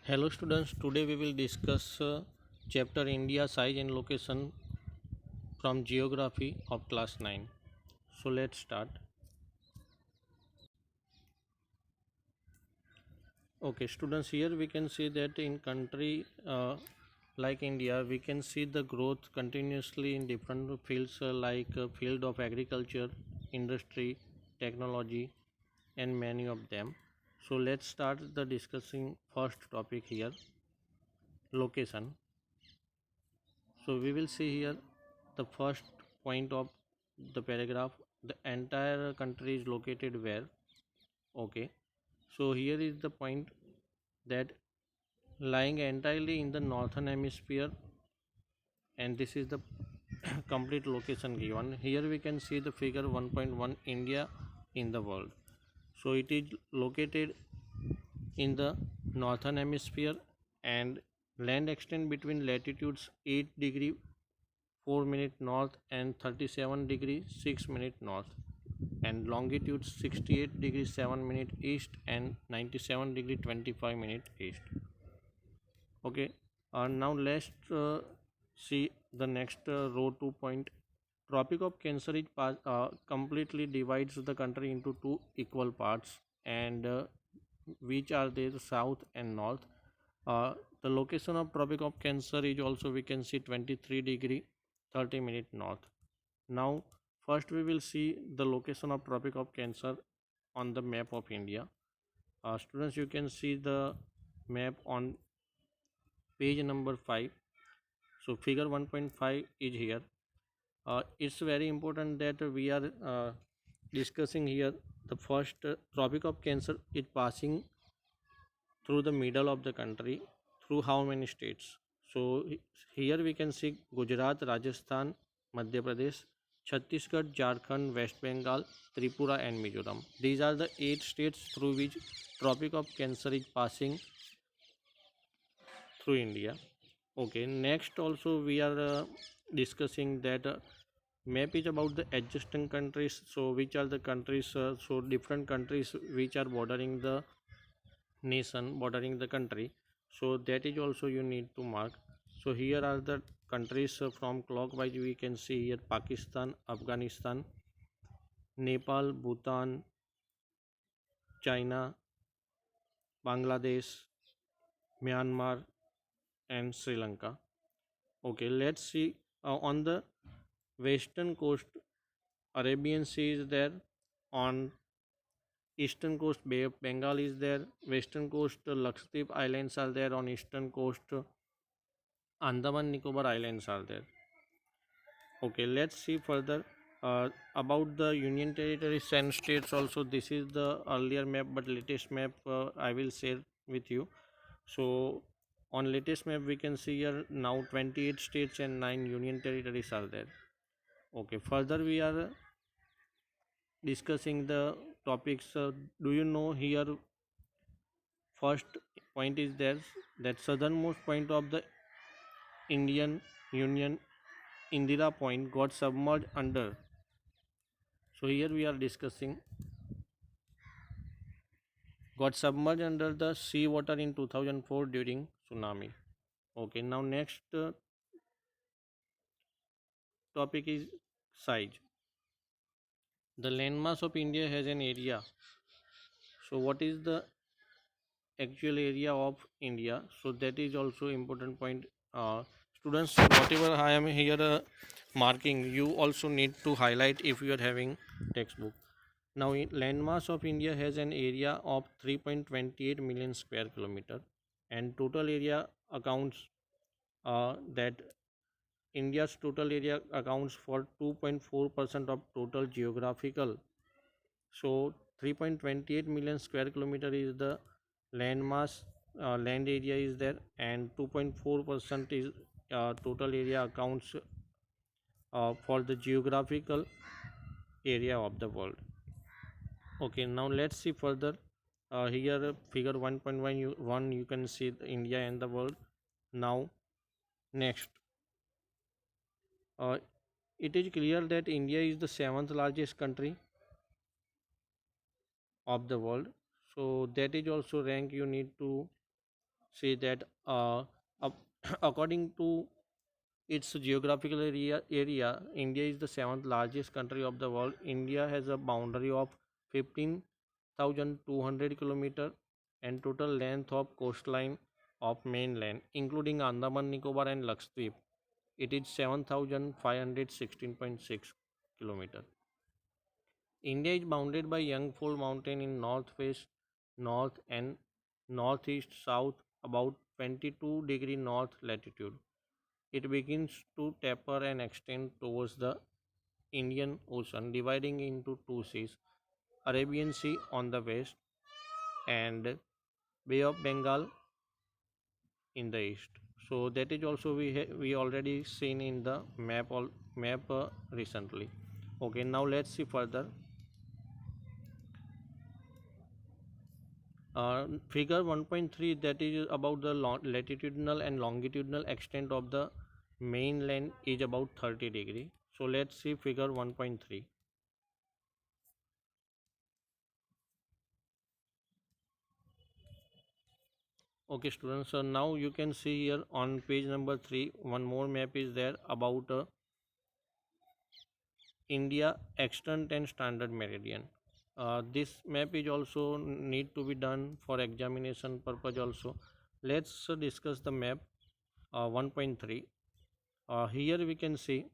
Hello students, today we will discuss chapter India size and location from geography of class 9. So let's start. Okay students, here we can see that in country like India we can see the growth continuously in different fields like field of agriculture, industry, technology and many of them. So let's start the discussing first topic here, location. So we will see here the first point of the paragraph. The entire country is located where? Okay. So here is the point that lying entirely in the northern hemisphere, and this is the complete location given. Here we can see the figure 1.1 India in the world. So it is located in the northern hemisphere and land extend between latitudes 8 degree 4 minute north and 37 degree 6 minute north, and longitude 68 degree 7 minute east and 97 degree 25 minute east. Okay, now let's see the next row 2 point. Tropic of Cancer is completely divides the country into two equal parts, and which are the south and north. The location of Tropic of Cancer is also we can see 23 degree 30 minute north. Now first we will see the location of Tropic of Cancer on the map of India. Students, you can see the map on page number 5. So figure 1.5 is here. It's very important that we are discussing here the first Tropic of Cancer is passing through the middle of the country through how many states? So here we can see Gujarat, Rajasthan, Madhya Pradesh, Chhattisgarh, Jharkhand, West Bengal, Tripura and Mizoram. These are the 8 states through which Tropic of Cancer is passing through India. Okay, next also we are discussing that map is about the adjacent countries. So which are the countries? So different countries which are bordering the nation, bordering the country. So that is also you need to mark. So here are the countries from clockwise we can see here: Pakistan, Afghanistan, Nepal, Bhutan, China, Bangladesh, Myanmar and Sri Lanka. Okay, let's see on the western coast Arabian Sea is there, on eastern coast Bay of Bengal is there, western coast Lakshadweep Islands are there, on eastern coast Andaman Nicobar Islands are there. Okay, let's see further about the Union Territories and states also. This is the earlier map, but latest map I will share with you. So on latest map we can see here now 28 states and 9 Union Territories are there. Okay, further we are discussing the topics. Do you know here first point is there that southernmost point of the Indian Union, Indira Point, got submerged under. So here we are discussing got submerged under the sea water in 2004 during tsunami. Okay, now next topic is size. The landmass of India has an area. So what is the actual area of India? So that is also important point. Students, whatever I am here marking, you also need to highlight if you are having textbook. Now, landmass of India has an area of 3.28 million square kilometer, and total area accounts that India's total area accounts for 2.4% of total geographical. So, 3.28 million square kilometer is the landmass, land area is there, and 2.4% is total area accounts for the geographical area of the world. Okay, now let's see further. Here figure 1.1 you can see India and the world. Now next, uh, it is clear that India is the seventh largest country of the world. So that is also rank you need to say that according to its geographical area, India is the seventh largest country of the world. India has a boundary of 15,200 kilometer and total length of coastline of mainland, including Andaman, Nicobar and Lakshadweep. It is 7,516.6 kilometer. India is bounded by Yangful Mountain in northwest, north and northeast south about 22-degree north latitude. It begins to taper and extend towards the Indian Ocean, dividing into two seas, Arabian Sea on the west and Bay of Bengal in the east. So that is also we already seen in the map recently. Okay, now let's see further. Figure 1.3, that is about the latitudinal and longitudinal extent of the mainland is about 30-degree. So let's see figure 1.3. Okay students, so now you can see here on page number 3 one more map is there about India extent and standard meridian. This map is also need to be done for examination purpose also. Let's discuss the map 1.3. Here we can see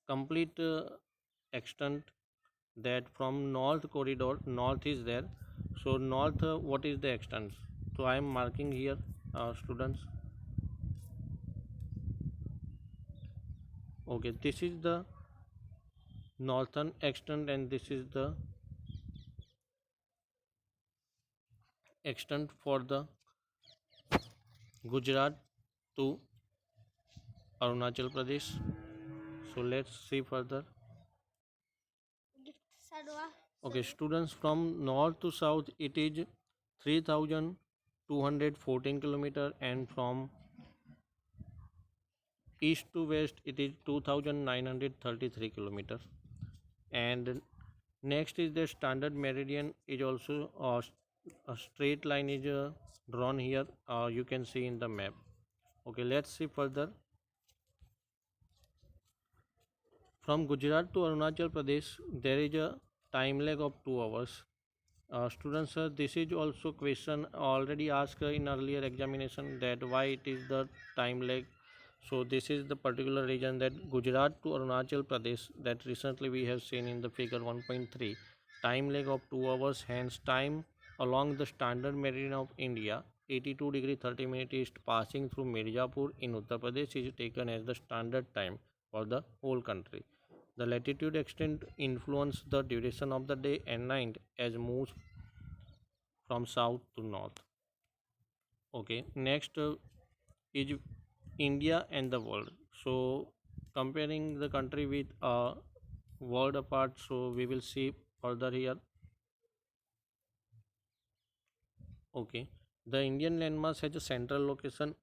complete extent that from north corridor, north is there. So north, what is the extent? So I am marking here, students. Okay, this is the northern extent and this is the extent for the Gujarat to Arunachal Pradesh. So let's see further. Okay, students, from north to south it is 3,214 kilometer and from east to west it is 2,933 kilometers. And next is the standard meridian is also a straight line is drawn here, you can see in the map. Okay, let's see further. From Gujarat to Arunachal Pradesh there is a time lag of 2 hours. Students, this is also question already asked in earlier examination that why it is the time lag. So this is the particular region that Gujarat to Arunachal Pradesh that recently we have seen in the figure 1.3, time lag of 2 hours, hence time along the standard meridian of India 82 degree 30 minutes east passing through Mirzapur in Uttar Pradesh is taken as the standard time for the whole country. The latitude extent influence the duration of the day and night as moves from south to north. Okay, next is India and the world. So comparing the country with world apart, so we will see further here. Okay, the Indian landmass has a central location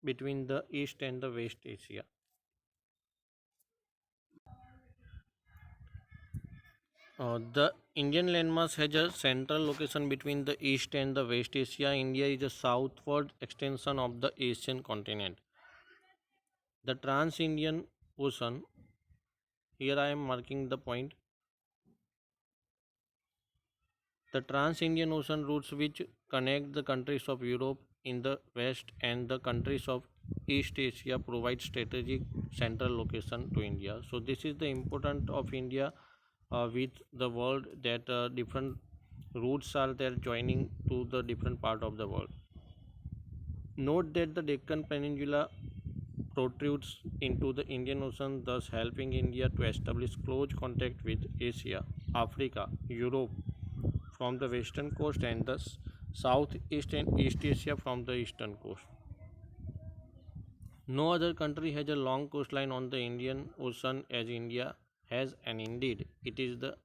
between the East and the West Asia. The Indian landmass has a central location between the East and the West Asia. India is a southward extension of the Asian continent. The Trans-Indian Ocean, here I am marking the point. The Trans-Indian Ocean routes which connect the countries of Europe in the west and the countries of East Asia provide strategic central location to India. So this is the important of India with the world that different routes are there joining to the different part of the world. Note that the Deccan Peninsula protrudes into the Indian Ocean, thus helping India to establish close contact with Asia, Africa, Europe from the western coast and the southeast and East Asia from the eastern coast. No other country has a long coastline on the Indian Ocean as India has, and indeed it is the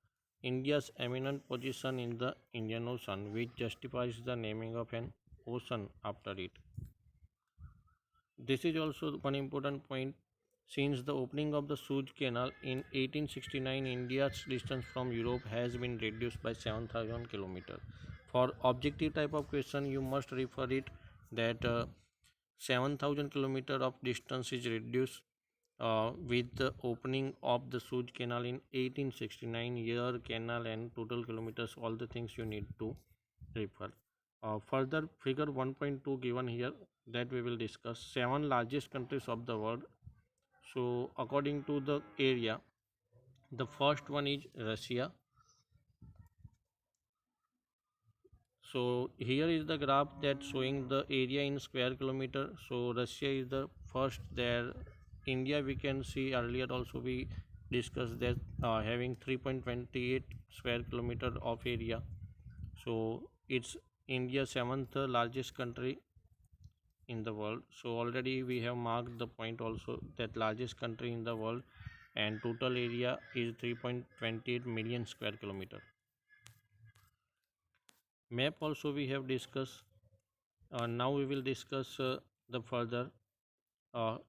India's eminent position in the Indian Ocean which justifies the naming of an ocean after it. This is also one important point. Since the opening of the Suez Canal in 1869, India's distance from Europe has been reduced by 7,000 kilometers. For objective type of question, you must refer it that 7,000 kilometer of distance is reduced with the opening of the Suez Canal in 1869. Year, canal, and total kilometers, all the things you need to refer. Further, figure 1.2 given here, that we will discuss. Seven largest countries of the world. So according to the area, the first one is Russia. So here is the graph that showing the area in square kilometer. So Russia is the first there. India, we can see earlier also we discussed that having 3.28 square kilometer of area. So it's India seventh largest country in the world. So already we have marked the point also that largest country in the world, and total area is 3.28 million square kilometer. Map also we have discussed. Now we will discuss the further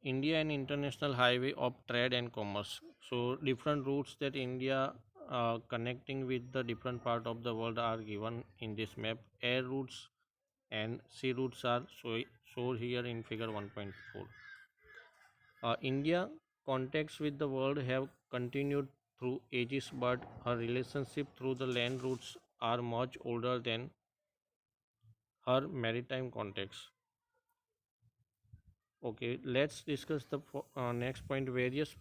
India and international highway of trade and commerce. So different routes that India connecting with the different part of the world are given in this map. Air routes and sea routes are shown here in figure 1.4. India contacts with the world have continued through ages, but her relationship through the land routes are much older than her maritime contacts. Okay, let's discuss the next point. Various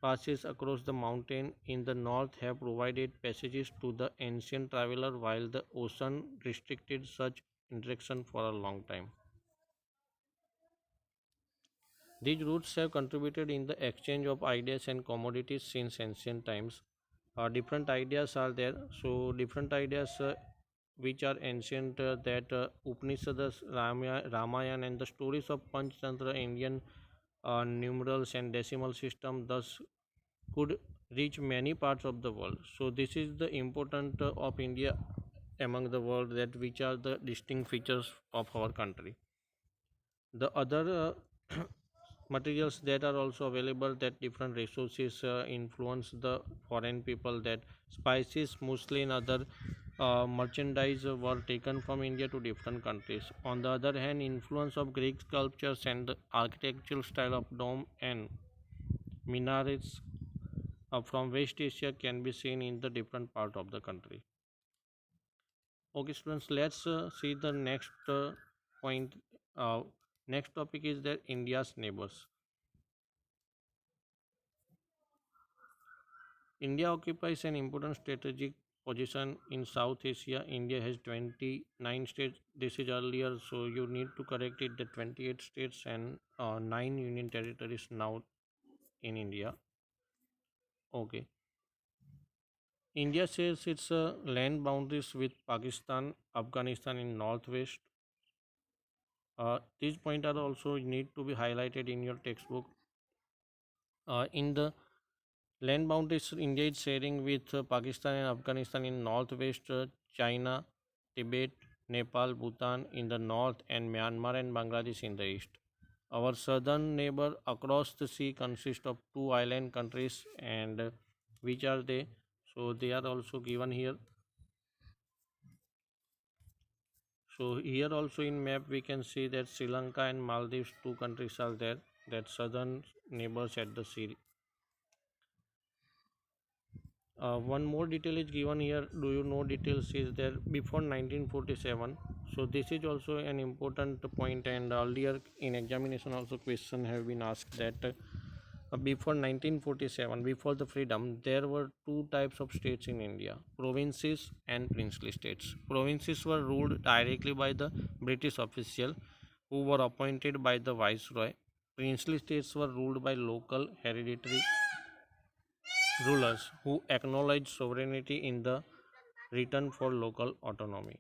passes across the mountain in the north have provided passages to the ancient traveler, while the ocean restricted such interaction for a long time. These routes have contributed in the exchange of ideas and commodities since ancient times. Different ideas are there. So different ideas which are ancient, that Upanishads, Ramayana, and the stories of Panchtantra, Indian numerals and decimal system, thus could reach many parts of the world. So this is the important of India among the world, that which are the distinct features of our country. The other materials that are also available, that different resources influence the foreign people, that spices, muslin, other merchandise were taken from India to different countries. On the other hand, influence of Greek sculptures and the architectural style of dome and minarets from West Asia can be seen in the different part of the country. Okay, students, let's see the next point. Uh, Next topic is that India's neighbors. India occupies an important strategic position in South Asia. India has 29 states. This is earlier, so you need to correct it. The 28 states and 9 union territories now in India. Okay. India shares its land boundaries with Pakistan, Afghanistan in northwest. These points are also need to be highlighted in your textbook. In the land boundaries, India is sharing with Pakistan and Afghanistan in northwest, China, Tibet, Nepal, Bhutan in the north, and Myanmar and Bangladesh in the east. Our southern neighbor across the sea consists of two island countries, and which are they? So they are also given here. So here also in map we can see that Sri Lanka and Maldives, two countries are there, that southern neighbors at the sea. One more detail is given here. Do you know details is there before 1947? So this is also an important point, and earlier in examination also question have been asked that before 1947, before the freedom, there were two types of states in India: provinces and princely states. Provinces were ruled directly by the British official, who were appointed by the viceroy. Princely states were ruled by local hereditary rulers who acknowledged sovereignty in the return for local autonomy.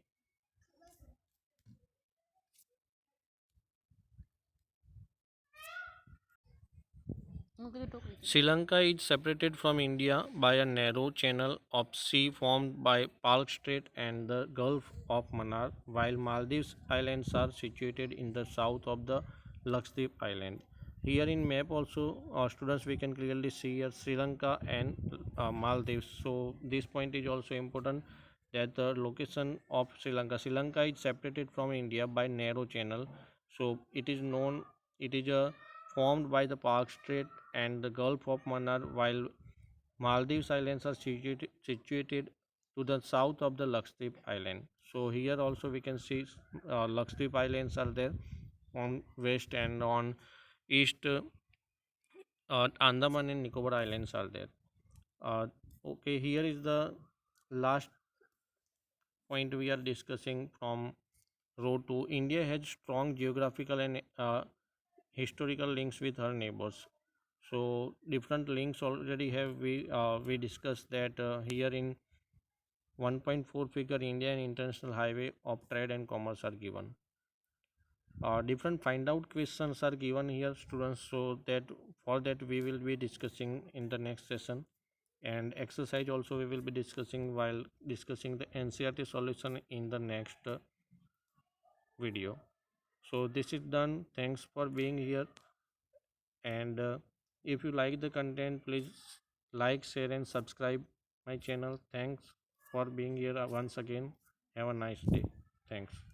Sri Lanka is separated from India by a narrow channel of sea formed by Palk Strait and the Gulf of Mannar, while Maldives Islands are situated in the south of the Lakshadweep Island. Here in map also, students, we can clearly see here Sri Lanka and Maldives. So this point is also important, that the location of Sri Lanka. Sri Lanka is separated from India by narrow channel, so it is known. It is formed by the Park Strait and the Gulf of Mannar, while Maldives Islands are situated to the south of the Lakshadweep Island. So here also we can see Lakshadweep Islands are there on west, and on east Andaman and Nicobar Islands are there. Uh, okay, here is the last point we are discussing from road to India has strong geographical and historical links with her neighbors. So different links already have we discussed that here in 1.4 figure India and international highway of trade and commerce are given. Different find out questions are given here students, so that for that we will be discussing in the next session, and exercise also we will be discussing while discussing the NCRT solution in the next video. So this is done. Thanks for being here, and if you like the content, please like, share and subscribe my channel. Thanks for being here once again. Have a nice day. Thanks.